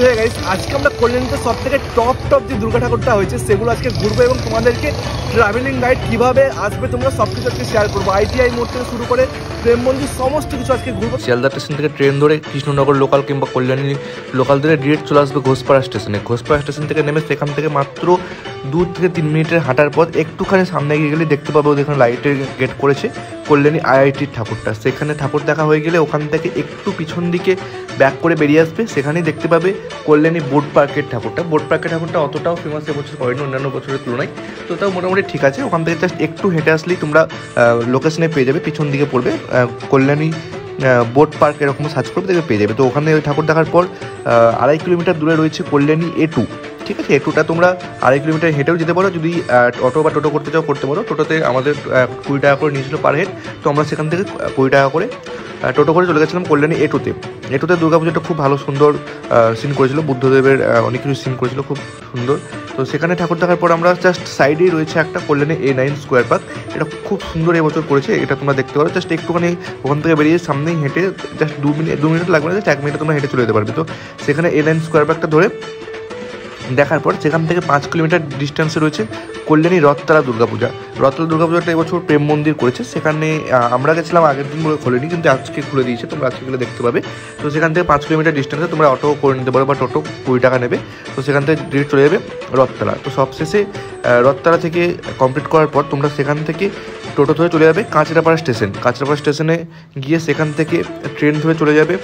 Guys আজকে আমরা কল্যাণীতে সব থেকে টপ যে দুর্গা ঠাকুরটা হয়েছে সেগুলো আজকে ঘুরবো এবং তোমাদেরকে ট্রাভেলিং গাইড কিভাবে আসবে তোমরা সব কিছু আজকে শেয়ার করবো। ITI মোড় থেকে শুরু করে প্রেম মন্দির সমস্ত কিছু আজকে ঘুরবো। শিয়ালদা স্টেশন থেকে ট্রেন ধরে কৃষ্ণনগর লোকাল কিংবা কল্যাণী লোকাল ধরে ডিরেক্ট চলে আসবে ঘোষপাড়া স্টেশনে। ঘোষপাড়া স্টেশন থেকে নেমে সেখান থেকে মাত্র 2 থেকে 3 মিনিটের হাঁটার পথ একটুখানি সামনে গিয়ে গেলে দেখতে পাবো ওখানে লাইটের গেট করেছে কল্যাণী IITর ঠাকুরটা। সেখানে ঠাকুর দেখা হয়ে গেলে ওখান থেকে একটু পিছন দিকে ব্যাক করে বেরিয়ে আসবে, সেখানেই দেখতে পাবে কল্যাণী বোট পার্কের ঠাকুরটা। বোট পার্কের ঠাকুরটা অতটাও ফেমাস এবছর হয়নি অন্যান্য বছরের তুলনায়, তো তাও মোটামুটি ঠিক আছে। ওখান থেকে জাস্ট একটু হেঁটে আসলেই তোমরা লোকেশনে পেয়ে যাবে, পিছন দিকে পড়বে কল্যাণী বোট পার্ক এরকম সার্চ করবে দেখবে পেয়ে যাবে। তো ওখানে ওই ঠাকুর দেখার পর 2.5 কিলোমিটার দূরে রয়েছে কল্যাণী A2। ঠিক আছে, A2টা তোমরা 2.5 কিলোমিটার হেঁটেও যেতে পারো, যদি অটো বা টোটো করতে চাও করতে পারো। টোটোতে আমাদের 20 টাকা করে নিয়েছিল পার হেড, তো আমরা সেখান থেকে 20 টাকা করে টোটো করে চলে গেছিলাম কল্যাণী A2তে। A2তে দুর্গাপুজোটা খুব ভালো সুন্দর সিন করেছিল, বুদ্ধদেবের অনেক কিছু সিন করেছিল, খুব সুন্দর। তো সেখানে ঠাকুর দেখার পর আমরা জাস্ট সাইডেই রয়েছে একটা কল্যাণী A9 স্কোয়ার পার্ক। এটা খুব সুন্দর এবছর করেছে, এটা তোমরা দেখতে পারো। জাস্ট একটুখানি ওখান থেকে বেরিয়ে সামনেই হেঁটে জাস্ট 2 মিনিট লাগবে না, জাস্ট 1 মিনিটে তোমরা হেঁটে চলে যেতে পারবে। তো সেখানে A9 স্কোয়ার পার্কটা ধরে দেখার পর সেখান থেকে 5 কিলোমিটার ডিস্টেন্সে রয়েছে কল্যাণী রথতলা দুর্গাপূজা। রথতলা দুর্গাপূজাটা এবছর প্রেম মন্দির করেছে, সেখানে আমরা গেছিলাম আগের দিন বলে খোলেনি, কিন্তু আজকে খুলে দিয়েছে, তোমরা আজকে গেলে দেখতে পাবে। তো সেখান থেকে 5 কিলোমিটার ডিস্টেন্সে তোমরা অটো করে নিতে পারো বা টোটো 20 টাকা নেবে। তো সেখান থেকে ডিরেক্ট চলে যাবে রথতলা। তো সবশেষে রথতলা থেকে কমপ্লিট করার পর তোমরা সেখান থেকে টোটো ধরে চলে যাবে কাঁচরাপাড়া স্টেশন। কাঁচরাপাড়া স্টেশনে গিয়ে সেখান থেকে ট্রেন ধরে চলে যাবে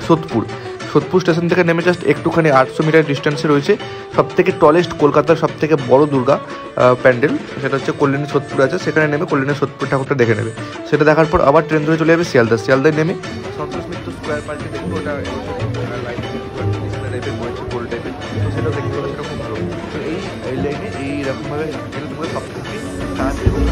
সোদপুর স্টেশন থেকে নেমে জাস্ট একটুখানি 800 মিটার ডিস্টেন্সে রয়েছে সবথেকে টলেস্ট কলকাতার সবথেকে বড় দুর্গা প্যান্ডেল, সেটা হচ্ছে কল্যাণী সোদপুর আছে। সেখানে নেমে কল্যাণী সোদপুর ঠাকুরটা দেখে নেবে। সেটা দেখার পর আবার ট্রেন ধরে চলে যাবে শিয়ালদায় নেমে সন্তোষ মিত্র স্কোয়ার পার্কে দেখবো, ওটা গোল টাইপের, তো সেটা দেখতে পাবে, সেটা খুব ভালো। তো এই লাইনে এইরকমভাবে তোমরা সব থেকে কাজ এবং